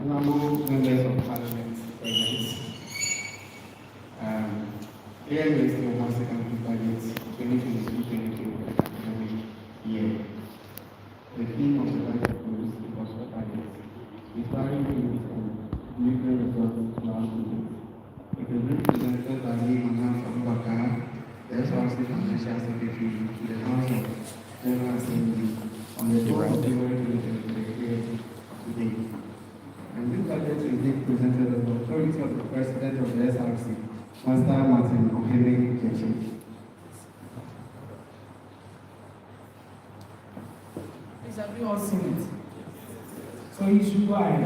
Honorable members of Parliament present, KNUST Obuasi SRC budget 2022-2023 academic year. The theme of the budget is NKỌSOỌ budget, inspiring youth and delivering results to our students. It is represented by me, Manaf, the SRC Financial Secretary to the House of General Assembly on the 12th of February 2023 today. And this budget is being presented as the authority of the President of the SRC, Master Martin Ohene Kechi. Please, have you all seen it? So you should go ahead.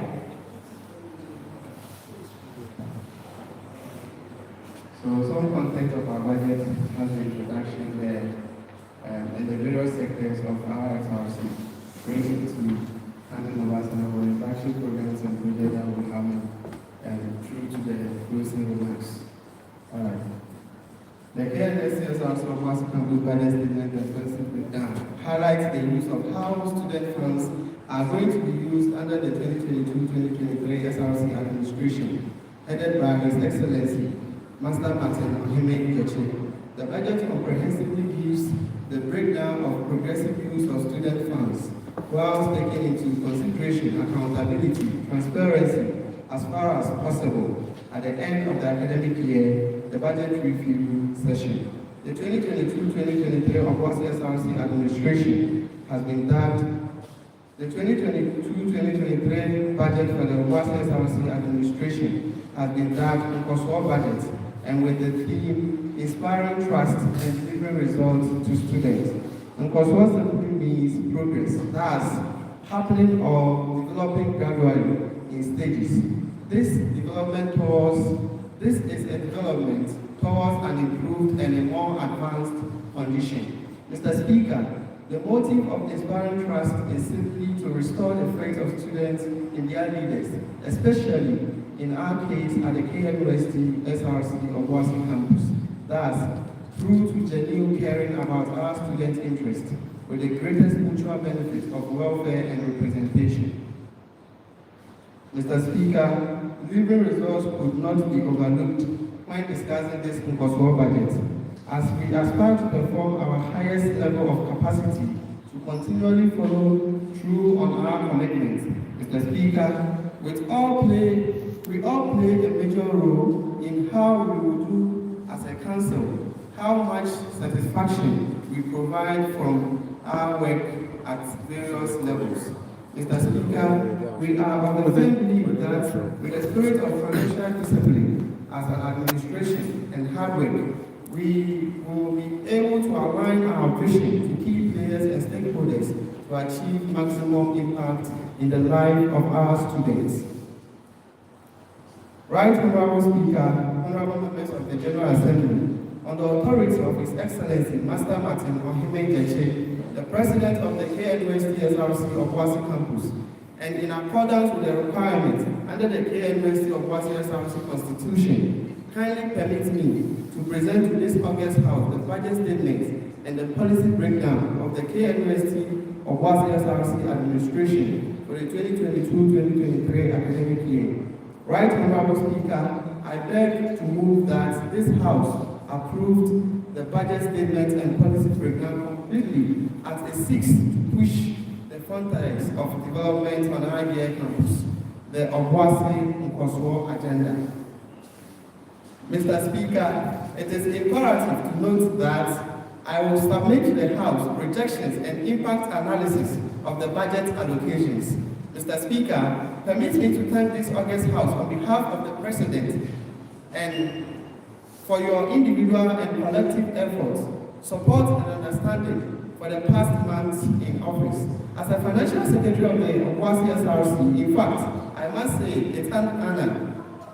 So some content of our budget has the introduction there in the various sectors of our SRC, ranging to handing over some of our interaction programs and projects that will happen through to the closing remarks. Alright. The KNUST Obuasi SRC budget statement expensive breakdown highlights the use of how student funds are going to be used under the 2022-2023 SRC administration, headed by His Excellency Master Martin Ohene Kechi. The budget comprehensively gives the breakdown of progressive use of student funds, whilst taking into consideration accountability, transparency, as far as possible at the end of the academic year, the budget review session. The 2022-2023 Obuasi SRC administration has been dubbed the 2022-2023 budget for the Obuasi SRC administration has been dubbed NKỌSOỌ budget, and with the theme inspiring trust and delivering results to students. NKỌSOỌ simply means progress, thus happening or developing gradually in stages. This is a development towards an improved and a more advanced condition. Mr. Speaker, the motive of inspiring trust is simply to restore the faith of students in their leaders, especially in our case at the KNUST SRC Obuasi campus. Thus, through to genuine caring about our student interests, with the greatest mutual benefit of welfare and representation. Mr. Speaker, delivering results could not be overlooked when discussing this NKỌSOỌ budget, as we aspire to perform our highest level of capacity to continually follow through on our commitments. Mr. Speaker, we all play a major role in how we will do as a council, how much satisfaction we provide from our work at various levels. Mr. Speaker, we are of the same belief that with the spirit of financial discipline as an administration and hard work, we will be able to align our vision to key players and stakeholders to achieve maximum impact in the life of our students. Right Honorable Speaker, Honorable Members of the General Assembly, on the authority of His Excellency Master Martin Ohene Kechi, the President of the KNUST SRC Obuasi campus, and in accordance with the requirements under the KNUST Obuasi SRC Constitution, kindly permit me to present to this August House the budget statement and the policy breakdown of the KNUST Obuasi SRC administration for the 2022-2023 academic year. Right Honorable Speaker, I beg to move that this House approved the budget statement and policy breakdown completely as it seeks to push the frontiers of development on our IBA campus, the Obuasi NKỌSOỌ agenda. Mr. Speaker, it is imperative to note that I will submit to the House projections and impact analysis of the budget allocations. Mr. Speaker, permit me to thank this August House on behalf of the President and for your individual and collective efforts, support and understanding for the past months in office. As a Financial Secretary of the Obuasi SRC, in fact, I must say it's an honor.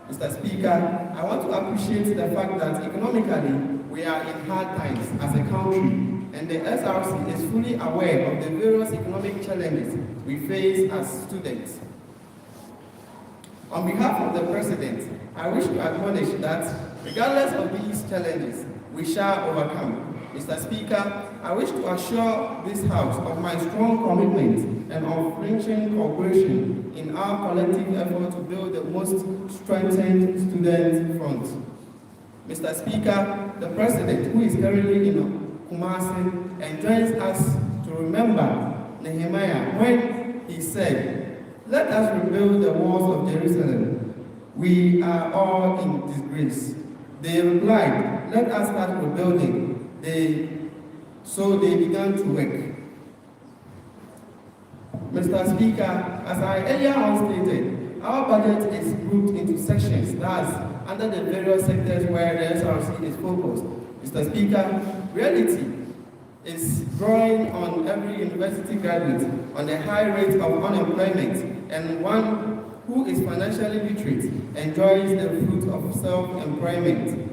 Mr. Speaker, I want to appreciate the fact that economically we are in hard times as a country, and the SRC is fully aware of the various economic challenges we face as students. On behalf of the President, I wish to acknowledge that regardless of these challenges, we shall overcome. Mr. Speaker, I wish to assure this House of my strong commitment and unflinching cooperation in our collective effort to build the most strengthened student front. Mr. Speaker, the President, who is currently in Kumasi, enjoins us to remember Nehemiah when he said, "Let us rebuild the walls of Jerusalem. We are all in disgrace." They replied, "Let us start rebuilding." So they began to work. Mr. Speaker, as I earlier on stated, our budget is grouped into sections, thus under the various sectors where the SRC is focused. Mr. Speaker, reality is drawing on every university graduate on the high rate of unemployment, and one who is financially literate enjoys the fruit of self-employment.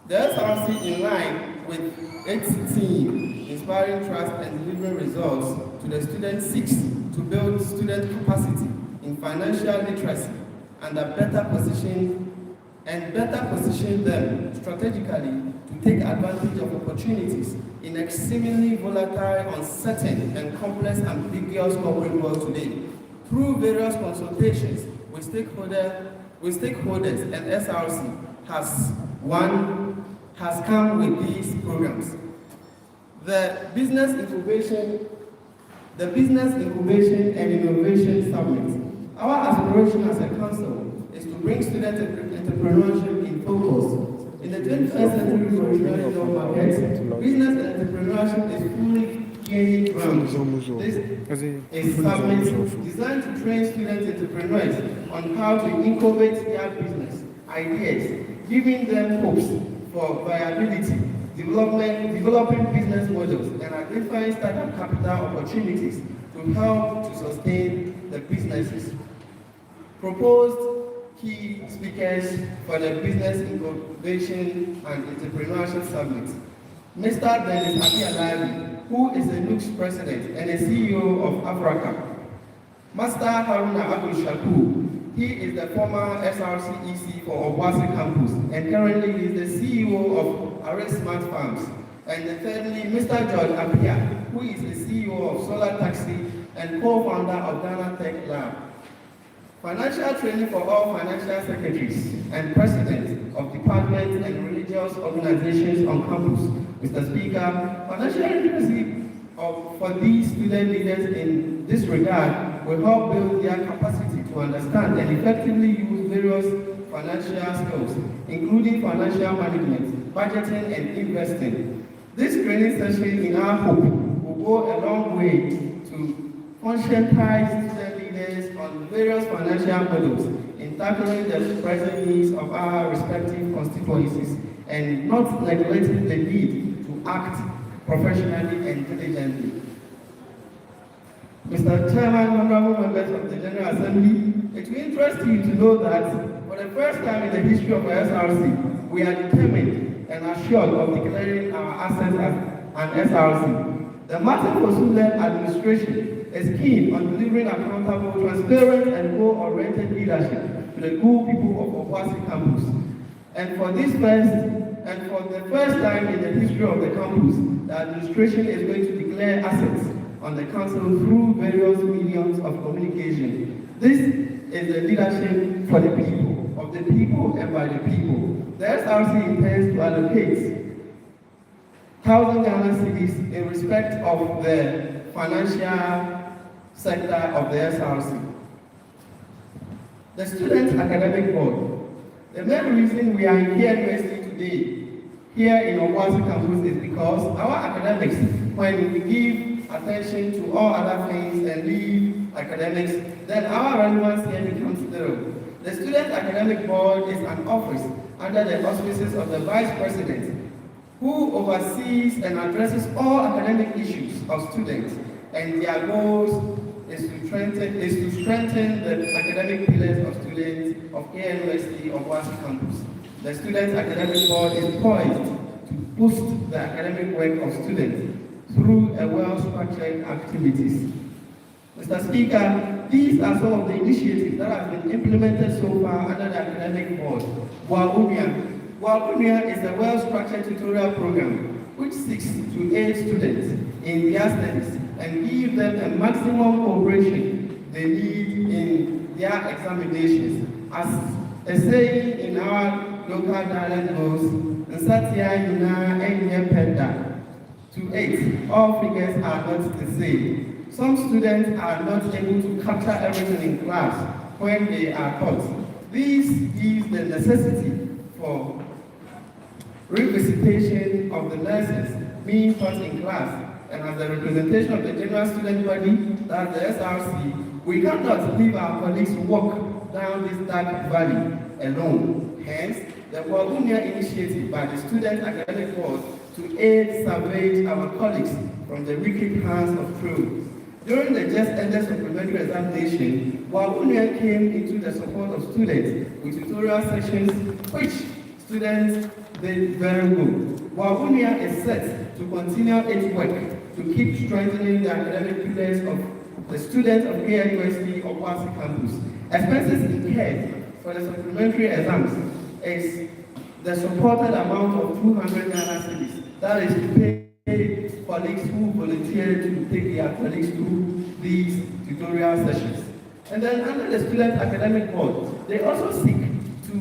The SRC, in line with its theme, inspiring trust and delivering results to the students, seeks to build student capacity in financial literacy and better position them strategically to take advantage of opportunities in extremely volatile, uncertain, and complex ambiguous corporate world today. Through various consultations with stakeholders, and SRC has come with these programs. The Business Incubation and Innovation Summit. Our aspiration as a council is to bring student entrepreneurship in focus. In the 21st century professional job market, business and entrepreneurship is fully gaining ground. This is a summit designed to train student entrepreneurs on how to incubate their business ideas, giving them hopes for viability, developing business models, and identifying startup capital opportunities to help to sustain the businesses. Proposed key speakers for the Business Incubation and Entrepreneurship Summit: Mr. Dennis Akialabi, who is the NUST President and the CEO of Africa. Master Haruna Abdul Shakur, he is the former SRC EC for Obuasi campus and currently is the CEO of Array Smart Farms. And thirdly, Mr. George Apia, who is the CEO of Solar Taxi and co-founder of Ghana Tech Lab. Financial training for all financial secretaries and presidents of departments and religious organizations on campus. Mr. Speaker, financial literacy for these student leaders in this regard will help build their capacity to understand and effectively use various financial skills, including financial management, budgeting, and investing. This training session, in our hope, will go a long way to conscientize student leaders on various financial models in tackling the present needs of our respective constituencies and not neglecting the need to act professionally and diligently. Mr. Chairman, honorable members of the General Assembly, it will interest you to know that for the first time in the history of our SRC, we are determined and assured of declaring our assets as an SRC. The Martin Kosu-led administration is keen on delivering accountable, transparent, and goal-oriented leadership to the good people of Obuasi campus. And for the first time in the history of the campus, the administration is going to declare assets on the council through various mediums of communication. This is the leadership for the people, of the people, and by the people. The SRC intends to allocate 1,000 Ghana cedis in respect of the financial sector of the SRC. The Student Academic Board. The main reason we are in KNUST today, here in Obuasi campus, is because our academics, when we give attention to all other things and leave academics, then our relevance here becomes zero. The Student Academic Board is an office under the auspices of the Vice President, who oversees and addresses all academic issues of students, and their goals is to strengthen the academic pillars of students of KNUST Obuasi campus. The Student Academic Board is poised to boost the academic work of students through a well-structured activities. Mr. Speaker, these are some of the initiatives that have been implemented so far under the Academic Board. Waunia is a well-structured tutorial program which seeks to aid students in their studies and give them a maximum cooperation they need in their examinations. As a saying in our local dialect goes, "Nsatia yuna enye penda." To 8, all figures are not the same. Some students are not able to capture everything in class when they are taught. This gives the necessity for revisitation of the lessons being taught in class, and as a representation of the general student body, that's the SRC, we cannot leave our colleagues to walk down this dark valley alone. Hence, the Wabunia initiative by the Student Academic Board to aid salvage our colleagues from the wicked hands of trolls. During the just ended supplementary examination, Wabunia came into the support of students with tutorial sections which students did very good. Wabunia is set to continue its work to keep strengthening the academic pillars of the students of KNUST Obuasi campus. Expenses incurred for the supplementary exams is the supported amount of 200 Ghana cedis. That is to pay colleagues who volunteered to take their colleagues through these tutorial sessions. And then under the Student Academic Board, they also seek to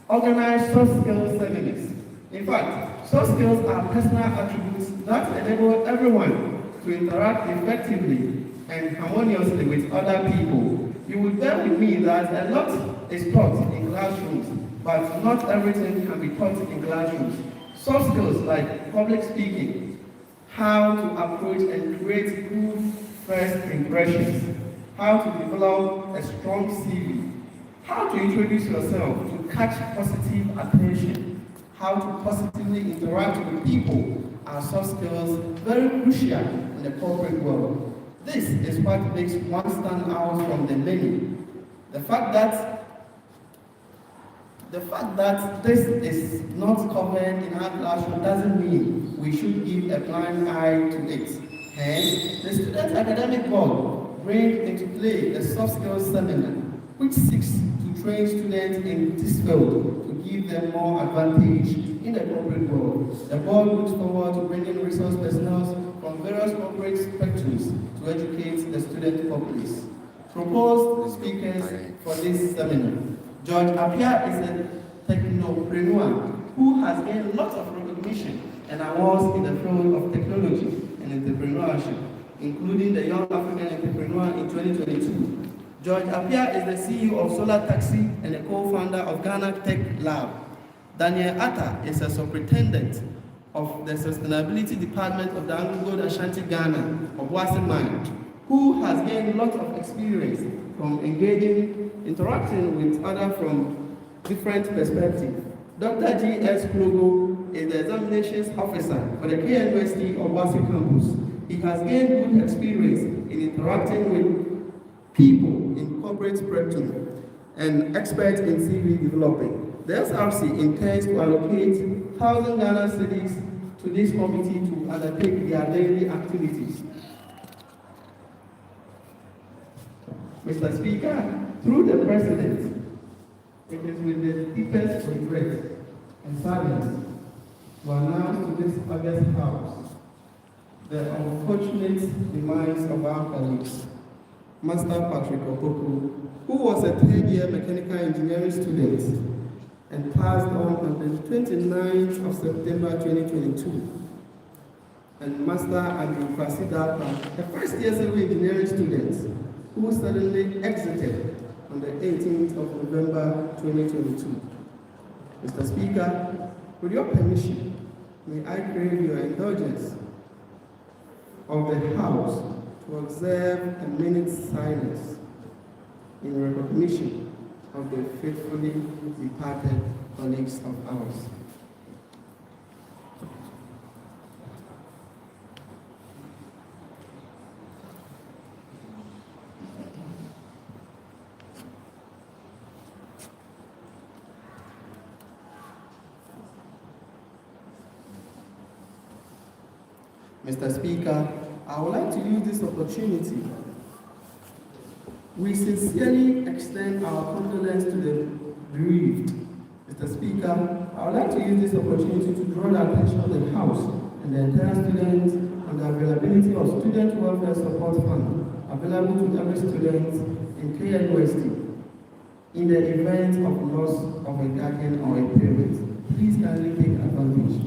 organize soft skills seminars. In fact, soft skills are personal attributes that enable everyone to interact effectively and harmoniously with other people. You will bear with me that a lot is taught in classrooms, but not everything can be taught in classrooms. Soft skills like public speaking, how to approach and create good first impressions, how to develop a strong CV, how to introduce yourself to catch positive attention, how to positively interact with people are soft skills very crucial in the corporate world. This is what makes one stand out from the many. The fact that this is not covered in our classroom doesn't mean we should give a blind eye to it. Hence, the Student Academic Board brings into play the soft skills seminar, which seeks to train students in this field to give them more advantage in the corporate world. The board looks forward to bringing resource personnel from various corporate spectrums to educate the student populace. Proposed speakers for this seminar. George Appiah is a technopreneur who has gained lots of recognition and awards in the field of technology and entrepreneurship, including the Young African Entrepreneur in 2022. George Appiah is the CEO of Solar Taxi and a co-founder of Ghana Tech Lab. Daniel Atta is a superintendent of the Sustainability Department of the Anglo Ashanti Ghana, Obuasi Mine, who has gained lots of experience from interacting with others from different perspectives. Dr. G.S. Klogo is the examinations officer for the KNUST Obuasi campus. He has gained good experience in interacting with people in corporate spectrum and expert in CV developing. The SRC intends to allocate 1,000 Ghana cedis to this committee to undertake their daily activities. Mr. Speaker, through the President, it is with the deepest regret and sadness to announce to this August House the unfortunate demise of our colleagues, Master Patrick Okoko, who was a third-year mechanical engineering student and passed on the 29th of September 2022, and Master Andrew Kwasidapa, a first-year civil engineering student, who suddenly exited on the 18th of November 2022. Mr. Speaker, with your permission, may I crave your indulgence of the House to observe a minute's silence in recognition of the faithfully departed colleagues of ours. Mr. Speaker, I would like to use this opportunity. We sincerely extend our condolence to the bereaved. Mr. Speaker, I would like to use this opportunity to draw the attention of the House and the entire students on the availability of Student Welfare Support Fund available to every student in KNUST in the event of loss of a guardian or a parent. Please kindly take advantage.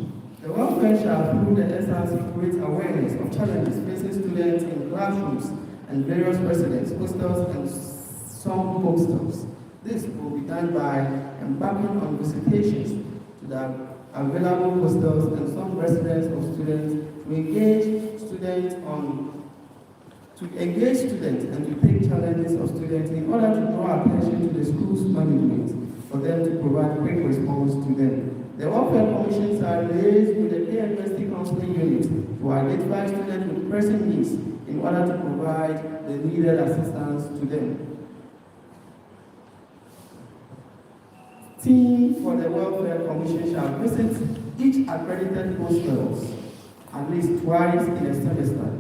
The welfare shall, through the SRC, create awareness of challenges facing students in classrooms and various residence hostels and some hostels. This will be done by embarking on visitations to the available hostels and some residence of students to engage students and to take challenges of students in order to draw attention to the school's management for them to provide quick response to them. The welfare commissions are liaised with the KNUST counseling unit to identify students with pressing needs in order to provide the needed assistance to them. Team for the welfare commission shall visit each accredited hostels at least twice in a semester.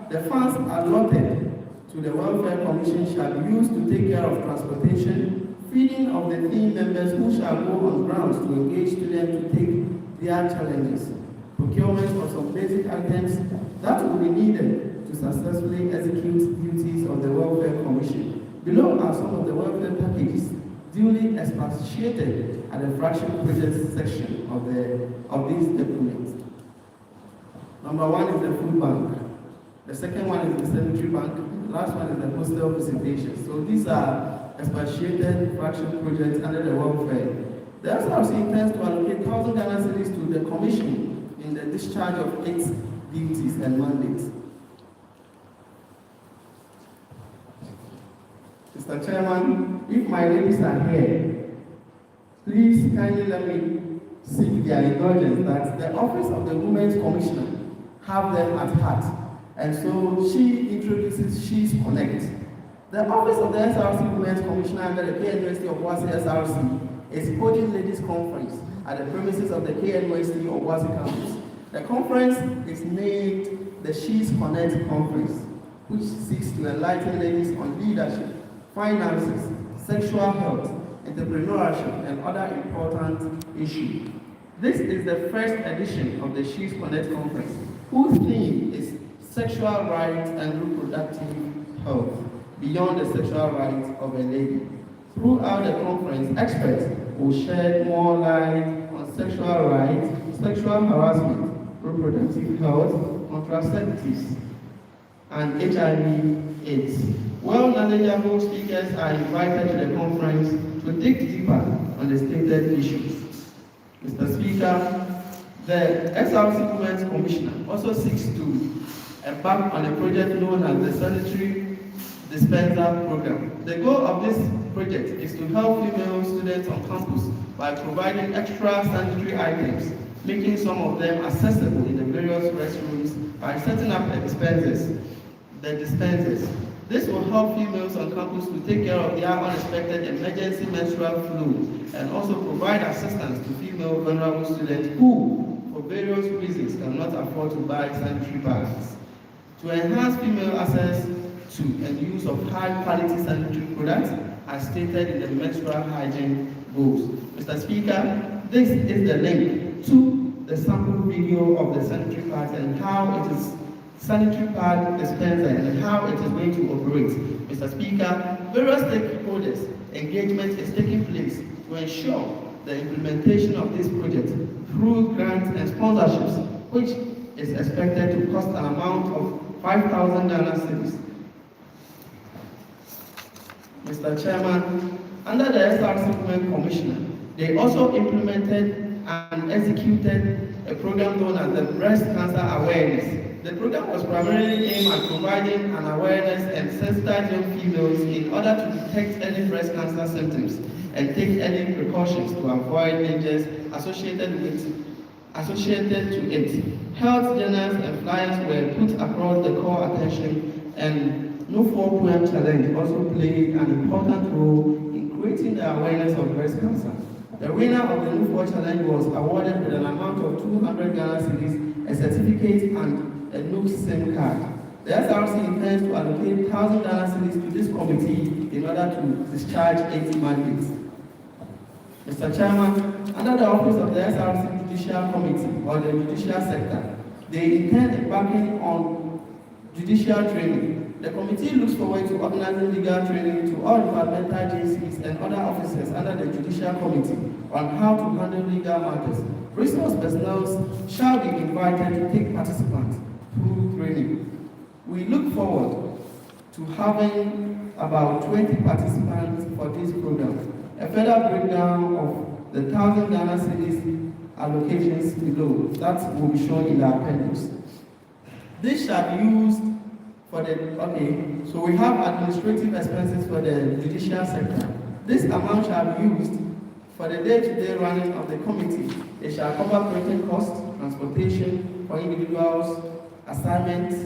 The funds allotted to the welfare commission shall be used to take care of transportation, feeding of the team members who shall go on grounds to engage students to take their challenges, procurement of some basic items that will be needed to successfully execute duties of the welfare commission. Below are some of the welfare packages duly expatiated at the fraction project section of these documents. Number one is the food bank. The second one is the sanitary bank. The last one is the hostel visitation. So these are expatiated fraction projects under the welfare. The SRC intends to allocate 1,000 Ghana cedis to the commission in the discharge of its duties and mandates. Mr. Chairman, if my ladies are here, please kindly let me seek their indulgence that the Office of the Women's Commissioner have them at heart. And so she introduces She's Connect. The Office of the SRC Women's Commissioner under the KNUST Obuasi SRC is holding ladies' conference at the premises of the KNUST Obuasi campus. The conference is named the She's Connect Conference, which seeks to enlighten ladies on leadership, finances, sexual health, entrepreneurship, and other important issues. This is the first edition of the She's Connect Conference, whose theme is sexual rights and reproductive health beyond the sexual rights of a lady. Throughout the conference, experts will shed more light on sexual rights, sexual harassment, reproductive health, contraceptives, and HIV/AIDS. Well-knowledgeable speakers are invited to the conference to dig deeper on the stated issues. Mr. Speaker, the SRC Women's Commissioner also seeks to embark on a project known as the Sanitary Dispenser Program. The goal of this project is to help female students on campus by providing extra sanitary items, making some of them accessible in the various restrooms by setting up the dispensers. This will help females on campus to take care of their unexpected emergency menstrual flow and also provide assistance to female vulnerable students who, for various reasons, cannot afford to buy sanitary pads. To enhance female access to and use of high-quality sanitary products, as stated in the menstrual hygiene goals. Mr. Speaker, this is the link to the sample video of the sanitary pads and how it is sanitary pad dispenser and how it is going to operate. Mr. Speaker, various stakeholders' engagement is taking place to ensure the implementation of this project through grants and sponsorships, which is expected to cost an amount of 5,000 Ghana cedis. Mr. Chairman, under the SRC Women Commissioner, they also implemented and executed a program known as the Breast Cancer Awareness. The program was primarily aimed at providing an awareness and sensitize young females in order to detect early breast cancer symptoms and take early precautions to avoid dangers associated to it. Health journals and flyers were put across the core attention, and No 4 Poem Challenge also played an important role in creating the awareness of breast cancer. The winner of the No 4 Challenge was awarded with an amount of 200 Ghana cedis, a certificate, and a NUK SIM card. The SRC intends to allocate 1,000 Ghana cedis to this committee in order to discharge its mandates. Mr. Chairman, under the office of the SRC Judicial Committee or the Judicial Sector, they intend embarking on judicial training. The committee looks forward to organizing legal training to all departmental agencies and other officers under the Judicial Committee on how to handle legal matters. Resource personnel shall be invited to take participants through training. We look forward to having about 20 participants for this program. A further breakdown of the 1,000 Ghana cedis allocations below, that will be shown in the appendix. This shall be used for the, so we have administrative expenses for the judicial sector. This amount shall be used for the day-to-day running of the committee. It shall cover printing costs, transportation for individuals, assignments,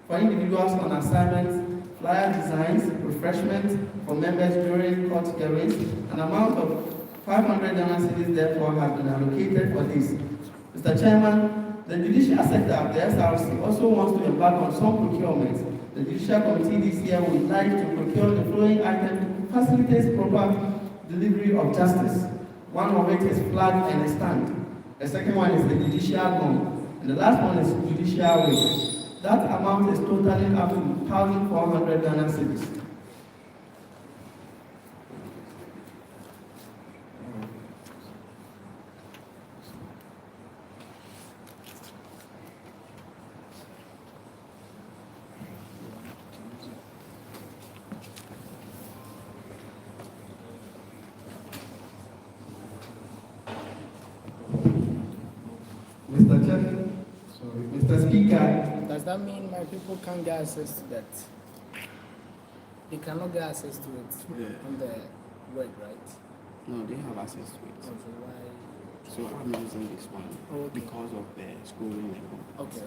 for individuals on assignments, flyer designs, refreshments for members during court hearings. An amount of 500 Ghana cedis therefore has been allocated for this. Mr. Chairman, the judicial sector of the SRC also wants to embark on some procurements. The Judicial Committee this year would like to procure the following items to facilitate proper delivery of justice. One of it is flag and a stand. The second one is the judicial gun. And the last one is judicial wage. That amount is totaling up to 1,400 Ghana cedis. Mr. Chair, Mr. Speaker. Does that mean my people can't get access to that? They cannot get access to it on the web, right? No, they have access to it. Okay, why? So I'm using this one because of the schooling level. Okay.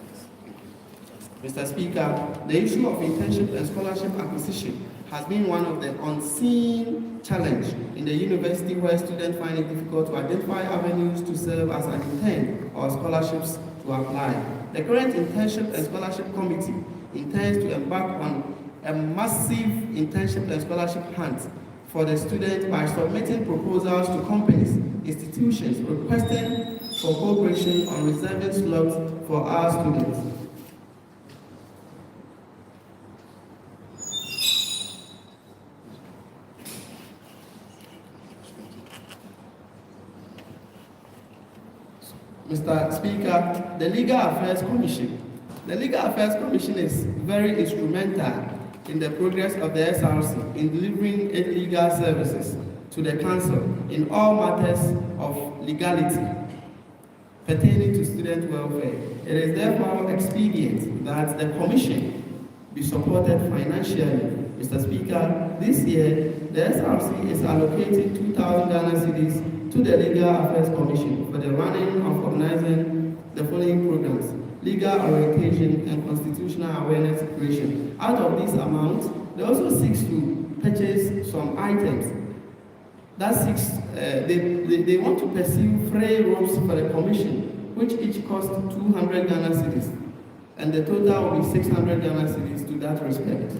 Mr. Speaker, the issue of internship and scholarship acquisition has been one of the unseen challenges in the university where students find it difficult to identify avenues to serve as an intern or scholarships to apply. The current internship and scholarship committee intends to embark on a massive internship and scholarship hunt for the students by submitting proposals to companies, institutions requesting for cooperation on reserving slots for our students. Mr. Speaker, the Legal Affairs Commission. The Legal Affairs Commission is very instrumental in the progress of the SRC in delivering its legal services to the Council in all matters of legality pertaining to student welfare. It is therefore expedient that the Commission be supported financially. Mr. Speaker, this year, the SRC is allocating 2,000 Ghana cedis to the Legal Affairs Commission for the running of organizing the following programs: legal orientation and constitutional awareness creation. Out of this amount, they also seek to purchase some items. They want to pursue free robes for the commission, which each cost 200 Ghana cedis, and the total will be 600 Ghana cedis to that respect.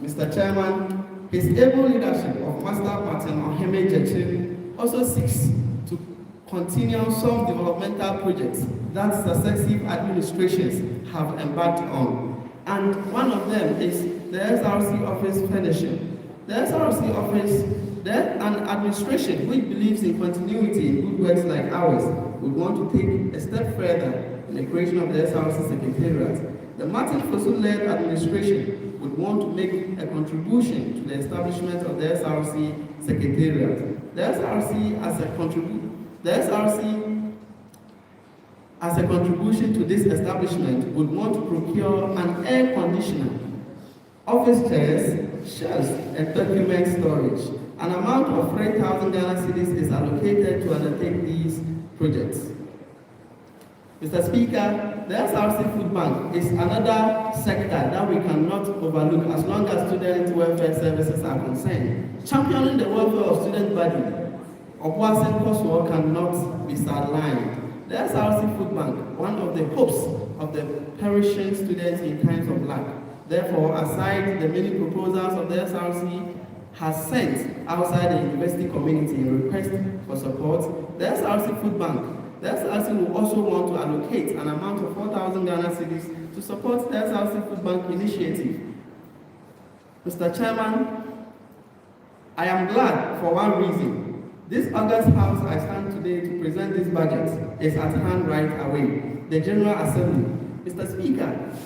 Mr. Chairman, his able leadership of Master Martin Ohime also seeks to continue some developmental projects that successive administrations have embarked on. And one of them is the SRC office furnishing. The SRC office, an administration which believes in continuity in good works like ours, would want to take a step further in the creation of the SRC Secretariat. The Martin Fosu-led administration would want to make a contribution to the establishment of the SRC Secretariat. The SRC as a contribution to this establishment would want to procure an air conditioner, office chairs, shelves, and document storage. An amount of 3,000 Ghana cedis is allocated to undertake these projects. Mr. Speaker, the SRC Food Bank is another sector that we cannot overlook as long as student welfare services are concerned. Championing the welfare of student body, Obuasi NKƆSOỌ cannot be sidelined. The SRC Food Bank, one of the hopes of the perishing students in times of lack. Therefore, aside the many proposals of the SRC has sent outside the university community in request for support, the SRC Food Bank, the SRC will also want to allocate an amount of 4,000 Ghana cedis to support the SRC Food Bank initiative. Mr. Chairman, I am glad for one reason. This August House I stand today to present this budget is at hand right away, the General Assembly. Mr. Speaker,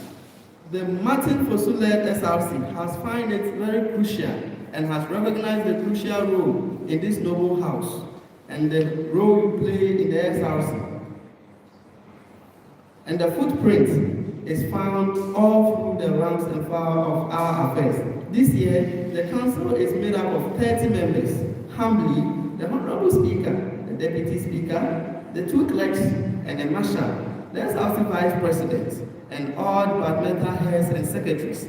the Martin Fosu-led SRC has found it very crucial and has recognized the crucial role in this noble house and the role you play in the SRC. And the footprint is found all through the ranks and file of our affairs. This year, the council is made up of 30 members. Humbly, the Honorable Speaker, the Deputy Speaker, the 2 clerks, and the Marshal, the SRC Vice President, and all departmental heads and secretaries.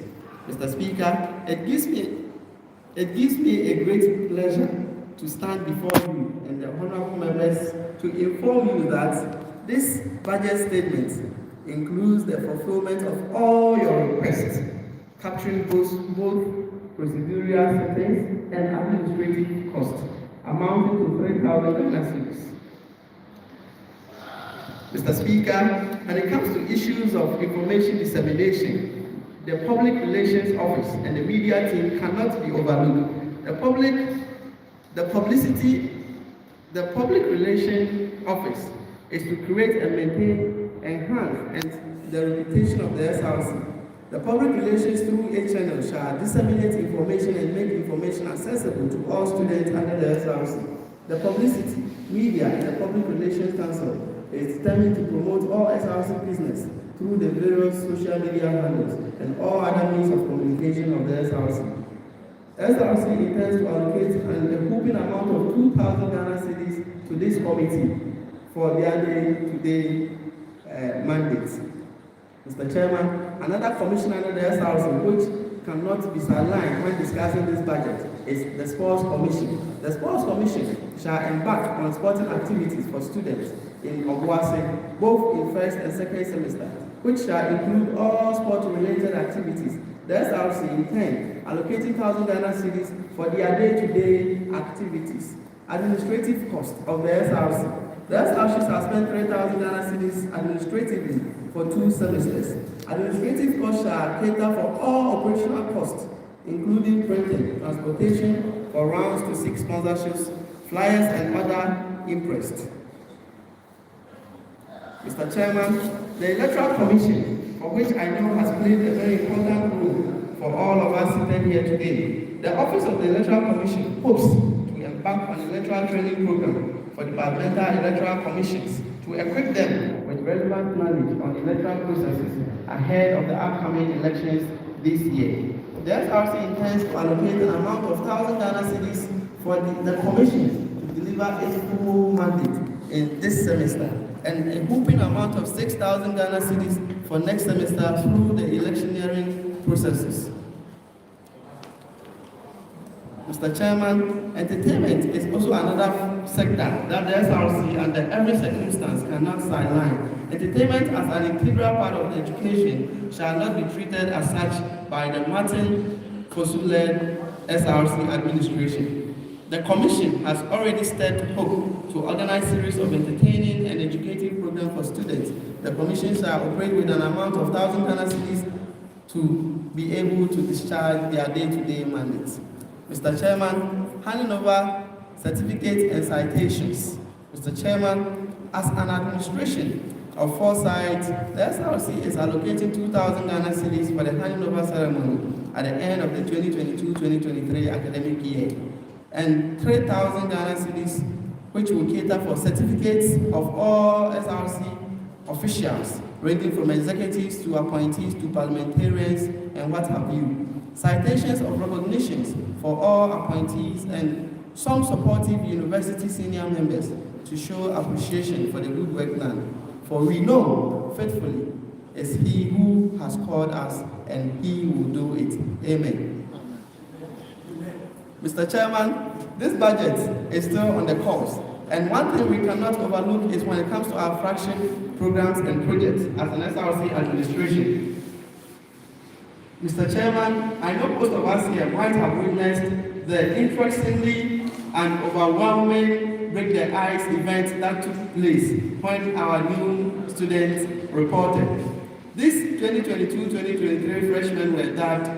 Mr. Speaker, it gives me a great pleasure to stand before you and the honorable members to inform you that this budget statement includes the fulfillment of all your requests, capturing both procedural settings and administrative costs, amounting to 3,000 Ghana cedis. Mr. Speaker, when it comes to issues of information dissemination, the Public Relations Office and the media team cannot be overlooked. The Public Relations Office is to create and maintain, enhance, and the reputation of the SRC. The Public Relations through a channel shall disseminate information and make information accessible to all students under the SRC. The Publicity, Media, and the Public Relations Council is determined to promote all SRC business through the various social media handles and all other means of communication of the SRC. SRC intends to allocate a whopping amount of 2,000 Ghana cedis to this committee for their day-to-day mandates. Mr. Chairman, another commission under the SRC which cannot be sidelined when discussing this budget is the Sports Commission. The Sports Commission shall embark on sporting activities for students in Obuasi, both in first and second semester, which shall include all sport-related activities. The SRC intends allocating 1,000 Ghana cedis for their day-to-day activities. Administrative cost of the SRC. The SRC shall spend 3,000 Ghana cedis administratively for 2 semesters. Administrative costs shall cater for all operational costs, including printing, transportation for rounds to 6 sponsorships, flyers, and other interests. Mr. Chairman, the Electoral Commission, for which I know has played a very important role for all of us seated here today, the Office of the Electoral Commission hopes to embark on an electoral training program for departmental electoral commissions to equip them with relevant knowledge on electoral processes ahead of the upcoming elections this year. The SRC intends to allocate an amount of 1,000 Ghana cedis for the commission to deliver its full mandate in this semester, and a whopping amount of 6,000 Ghana cedis for next semester through the electioneering processes. Mr. Chairman, entertainment is also another sector that the SRC under every circumstance cannot sideline. Entertainment as an integral part of the education shall not be treated as such by the Martin Fosu-led SRC administration. The Commission has already set hope to organize a series of entertaining and educative programs for students. The Commission shall operate with an amount of 1,000 Ghana cedis to be able to discharge their day-to-day mandates. Mr. Chairman, handing over certificates and citations. Mr. Chairman, as an administration of foresight, the SRC is allocating 2,000 Ghana cedis for the handing over ceremony at the end of the 2022-2023 academic year, and 3,000 Ghana cedis which will cater for certificates of all SRC officials, ranging from executives to appointees to parliamentarians and what have you. Citations of recognitions for all appointees and some supportive university senior members to show appreciation for the good work done. For we know faithfully is He who has called us, and He will do it. Amen. Mr. Chairman, this budget is still on the course, and one thing we cannot overlook is when it comes to our flagship programs and projects as an SRC administration. Mr. Chairman, I know most of us here might have witnessed the interestingly and overwhelming Break the Ice event that took place when our new students reported. This 2022-2023 freshmen were dubbed,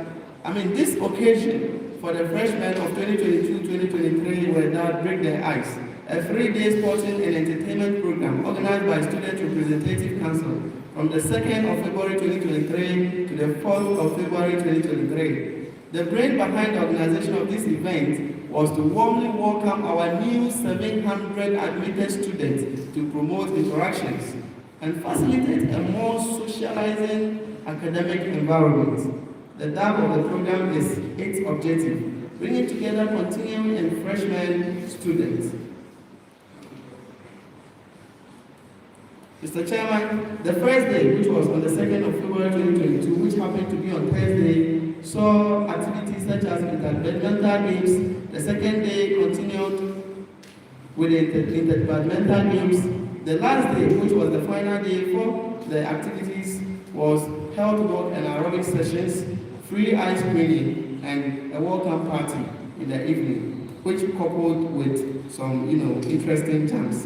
this occasion for the freshmen of 2022-2023 were dubbed Break the Ice, a 3-day sporting and entertainment program organized by Student Representative Council from the 2nd of February 2023 to the 4th of February 2023. The brain behind the organization of this event was to warmly welcome our new 700 admitted students to promote interactions and facilitate a more socializing academic environment. The DAB of the program is its objective, bringing together continuing and freshman students. Mr. Chairman, the first day, which was on the 2nd of February 2022, which happened to be on Thursday, saw activities such as interdepartmental games. The second day continued with interdepartmental games. The last day, which was the final day for the activities, was health work and aerobic sessions, free ice cream, and a welcome party in the evening, which coupled with some, interesting jams.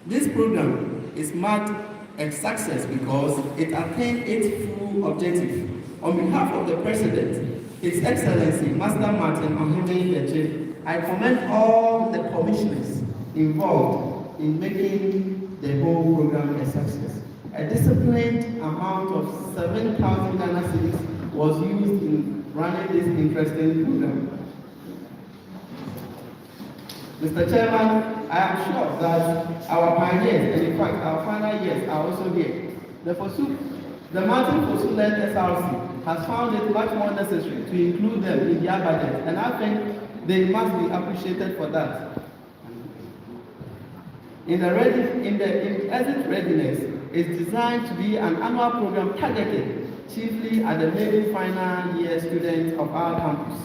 This program is marked a success because it attained its full objective. On behalf of the President, His Excellency Master Martin Ohimei, I commend all the commissioners involved in making the whole program a success. A disciplined amount of 7,000 Ghana cedis was used in running this interesting program. Mr. Chairman, I am sure that our pioneers, and in fact our final years, are also here. The Martin Fosu-led SRC has found it much more necessary to include them in their budget, and I think they must be appreciated for that. In exit readiness is designed to be an annual program targeted chiefly at the maiden final year students of our campus.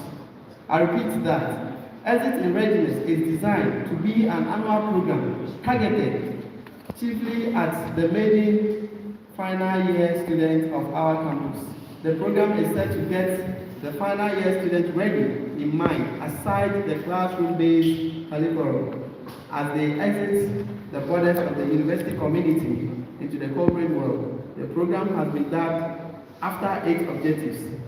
I repeat that. Exit in Readiness is designed to be an annual program targeted chiefly at the maiden final year students of our campus. The program is set to get the final year students ready in mind aside the classroom-based curriculum as they exit the borders of the university community into the corporate world. The program has been dubbed after 8 objectives,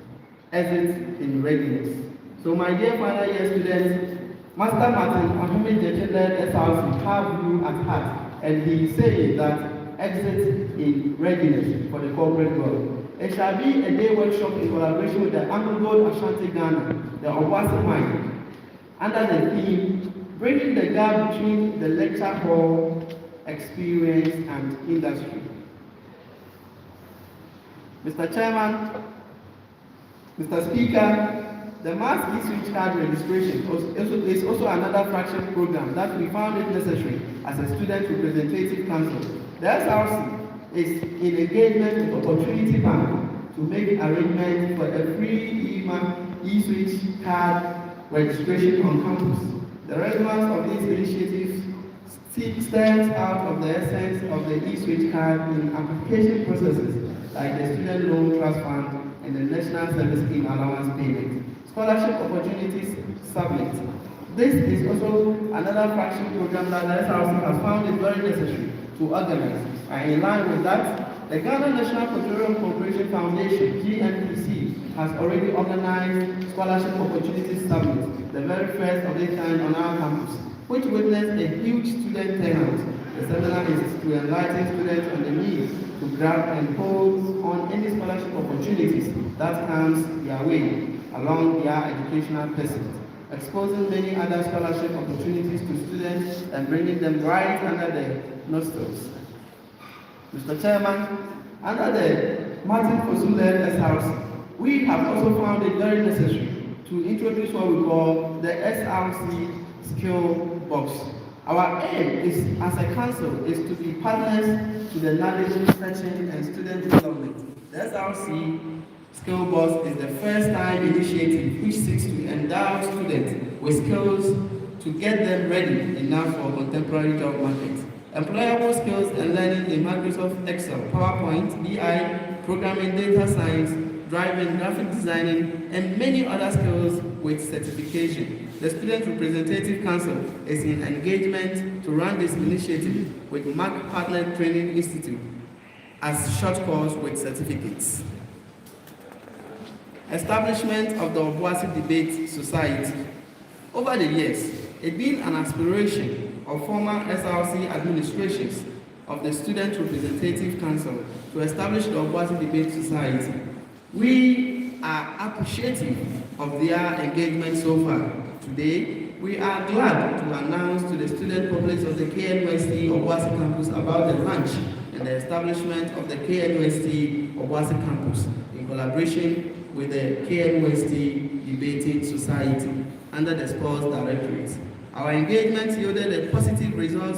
Exit in Readiness. So my dear final year students, Master Martin Ohimei-led SRC have you at heart, and he is saying that exit in readiness for the corporate world. It shall be a day workshop in collaboration with the Anglo Ashanti Ghana, the Obuasi Mine, under the theme, bridging the gap between the lecture hall experience and industry. Mr. Chairman, Mr. Speaker, the mass e-switch card registration is also another fraction program that we found it necessary as a student representative council. The SRC is in engagement with Opportunity Bank to make arrangements for a free e-switch card registration on campus. The relevance of these initiatives stems out of the essence of the e-switch card in application processes like the Student Loan Trust Fund and the National Service Scheme Allowance Payment. Scholarship Opportunities Summit. This is also another fraction program that the SRC has found it very necessary to organize. And in line with that, the Ghana National Petroleum Corporation Foundation, GNPC, has already organized Scholarship Opportunities Summit, the very first of its kind on our campus, which witnessed a huge student turnout. The seminar is to enlighten students on the need to grab and hold on any scholarship opportunities that comes their way along their educational pursuit, exposing many other scholarship opportunities to students and bringing them right under the nostrils. Mr. Chairman, under the Martin Fosu-led SRC, we have also found it very necessary to introduce what we call the SRC Skill Box. Our aim is, as a council, is to be partners to the knowledge searching and student development. The SRC Skill Box is the first time initiative which seeks to endow students with skills to get them ready enough for contemporary job market. Employable skills and learning in Microsoft Excel, PowerPoint, BI, programming, data science, driving, graphic designing, and many other skills with certification. The Student Representative Council is in engagement to run this initiative with MAC Partner Training Institute as short course with certificates. Establishment of the Obuasi Debate Society. Over the years, it's been an aspiration of former SRC administrations of the Student Representative Council to establish the Obuasi Debate Society. We are appreciative of their engagement so far. Today, we are glad to announce to the student populace of the KNUST Obuasi campus about the launch and the establishment of the KNUST Obuasi campus in collaboration with the KNUST Debating Society under the Sports Directorate. Our engagement yielded a positive result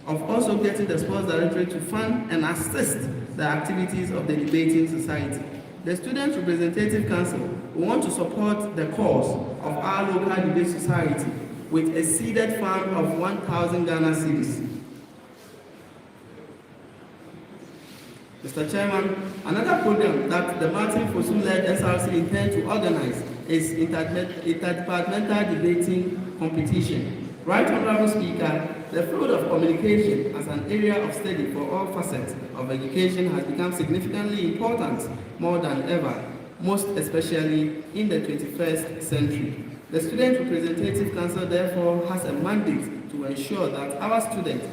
of also getting the Sports Directorate to fund and assist the activities of the Debating Society. The Student Representative Council will want to support the cause of our local debate society with a seeded fund of 1,000 Ghana cedis. Mr. Chairman, another program that the Martin Fosu-led SRC intends to organize is interdepartmental debating competition. Right Honorable Speaker, the field of communication as an area of study for all facets of education has become significantly important more than ever, most especially in the 21st century. The Student Representative Council therefore has a mandate to ensure that our students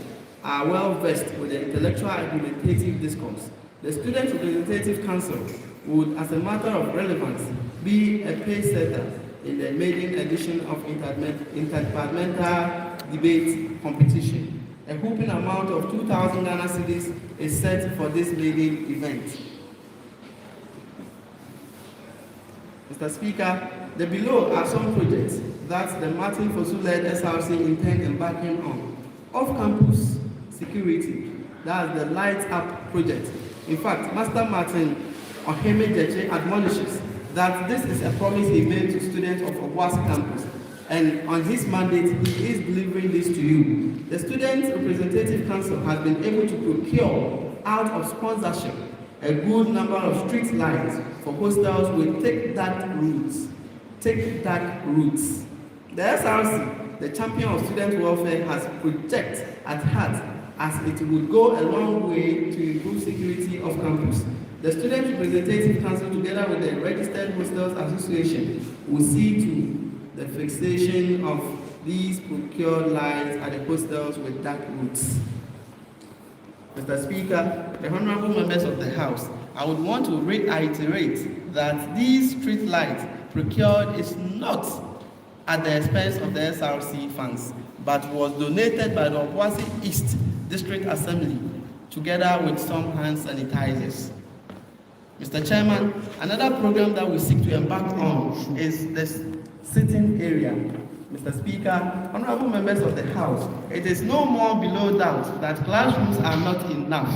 are well versed with the intellectual argumentative discourse. The Student Representative Council would, as a matter of relevance, be a pace setter in the maiden edition of interdepartmental debate competition. A whopping amount of 2,000 Ghana cedis is set for this maiden event. Mr. Speaker, the below are some projects that the Martin Fosu-led SRC intend embarking on. Off-campus security, that's the Light Up project. In fact, Master Martin Oheme admonishes that this is a promise he made to students of Obuasi campus, and on his mandate, he is delivering this to you. The Student Representative Council has been able to procure out of sponsorship a good number of street lights for hostels with take dark routes. The SRC, the champion of student welfare, has project at heart as it would go a long way to improve security of campus. The Student Representative Council, together with the Registered Hostels Association, will see to the fixation of these procured lights at the hostels with dark routes. Mr. Speaker, the honorable members of the House, I would want to reiterate that these street lights procured is not at the expense of the SRC funds, but was donated by the Obuasi East District Assembly, together with some hand sanitizers. Mr. Chairman, another program that we seek to embark on is the sitting area. Mr. Speaker, honorable members of the House, it is no more below doubt that classrooms are not enough.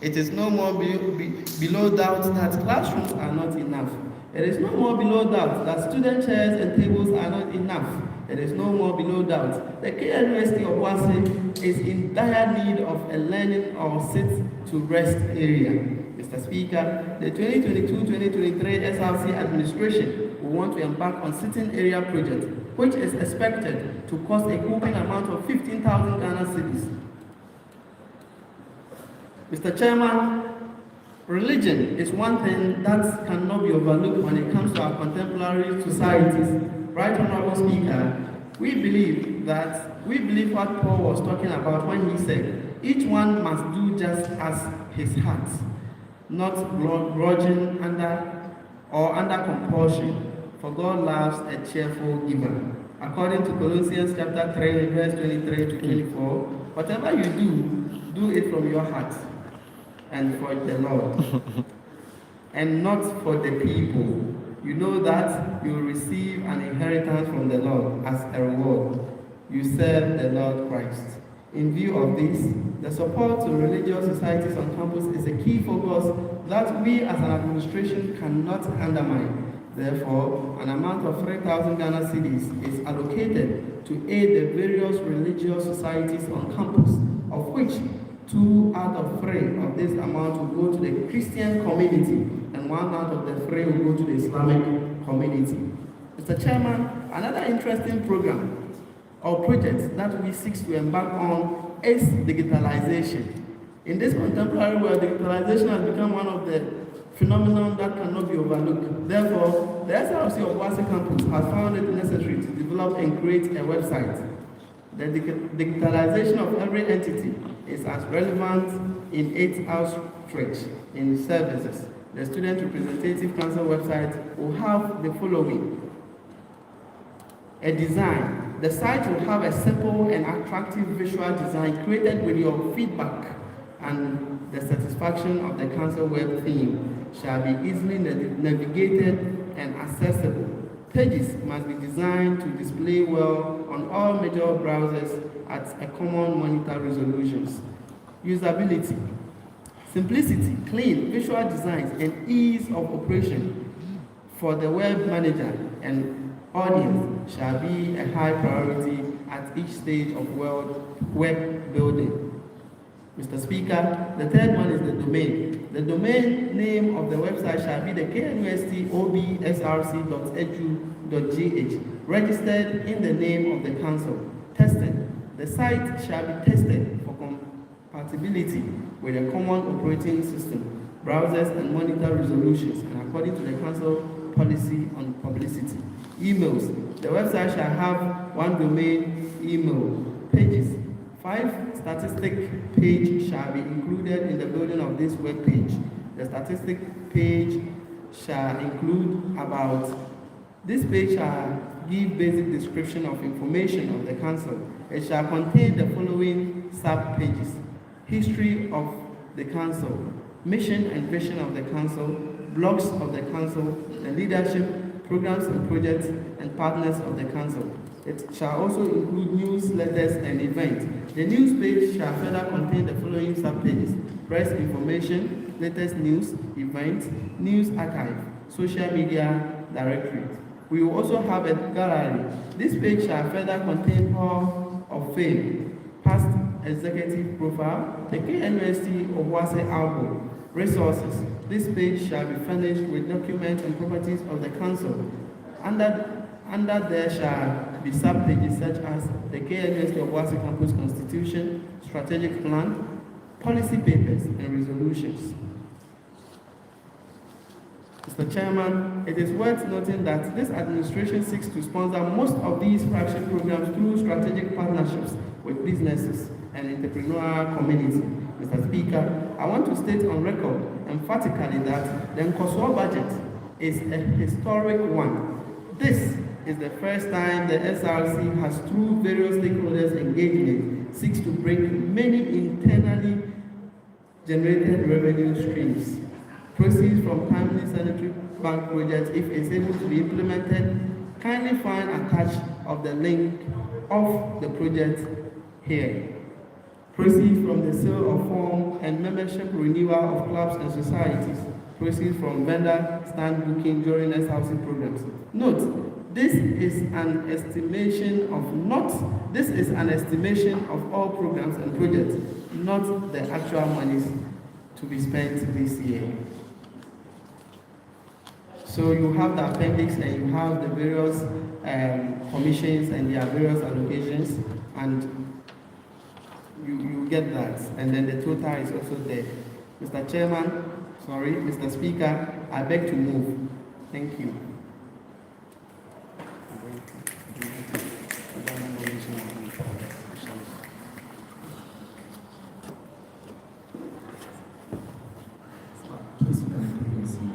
It is no more below doubt that classrooms are not enough. It is no more below doubt that student chairs and tables are not enough. It is no more below doubt the KNUST Obuasi is in dire need of a learning or sit-to-rest area. Mr. Speaker, the 2022-2023 SRC administration will want to embark on sitting area project, which is expected to cost a whopping amount of 15,000 Ghana cedis. Mr. Chairman, religion is one thing that cannot be overlooked when it comes to our contemporary societies. Right, Honorable Speaker, we believe what Paul was talking about when he said, each one must do just as his heart, not grudging under compulsion, for God loves a cheerful giver. According to Colossians chapter 3, verse 23 to 24, whatever you do, do it from your heart and for the Lord, and not for the people. You know that you will receive an inheritance from the Lord as a reward. You serve the Lord Christ. In view of this, the support to religious societies on campus is a key focus that we as an administration cannot undermine. Therefore, an amount of 3,000 Ghana cedis is allocated to aid the various religious societies on campus, of which 2 out of 3 of this amount will go to the Christian community, and 1 out of the 3 will go to the Islamic community. Mr. Chairman, another interesting program or project that we seek to embark on is digitalization. In this contemporary world, digitalization has become one of the phenomenon that cannot be overlooked. Therefore, the SRC Obuasi campus has found it necessary to develop and create a website. The digitalization of every entity is as relevant in its outreach in services. The Student Representative Council website will have the following: a design. The site will have a simple and attractive visual design created with your feedback, and the satisfaction of the council web theme shall be easily navigated and accessible. Pages must be designed to display well on all major browsers at a common monitor resolutions. Usability. Simplicity, clean visual designs, and ease of operation for the web manager and audience shall be a high priority at each stage of web building. Mr. Speaker, the third one is the domain. The domain name of the website shall be the KNUST SRC.edu.gh, registered in the name of the council. Testing. The site shall be tested for compatibility with a common operating system, browsers, and monitor resolutions, and according to the council policy on publicity. Emails. The website shall have 1 domain email. Pages. 5 statistic page shall be included in the building of this web page. The statistic page shall include about. This page shall give basic description of information of the council. It shall contain the following sub-pages: history of the council, mission and vision of the council, blogs of the council, the leadership, programs and projects, and partners of the council. It shall also include newsletters and events. The news page shall further contain the following sub-pages: press information, latest news, events, news archive, social media directory. We will also have a gallery. This page shall further contain Hall of Fame, past executive profile, the KNUST Obuasi album, resources. This page shall be furnished with documents and properties of the council. Under there shall be sub-pages such as the KNUST Obuasi Campus Constitution, Strategic Plan, Policy Papers, and Resolutions. Mr. Chairman, it is worth noting that this administration seeks to sponsor most of these flagship programs through strategic partnerships with businesses and entrepreneurial community. Mr. Speaker, I want to state on record emphatically that the NKƆSOỌ budget is a historic one. This is the first time the SRC has, through various stakeholders' engagement, seeks to bring many internally generated revenue streams. Proceeds from timely sanitary bank projects, if it's able to be implemented, kindly find attached of the link of the project here. Proceeds from the sale of form and membership renewal of clubs and societies. Proceeds from vendor stand booking during SRC programs. Note, this is an estimation of all programs and projects, not the actual monies to be spent this year. So you have the appendix and you have the various commissions and their various allocations, and you get that. And then the total is also there. Mr. Speaker, I beg to move. Thank you.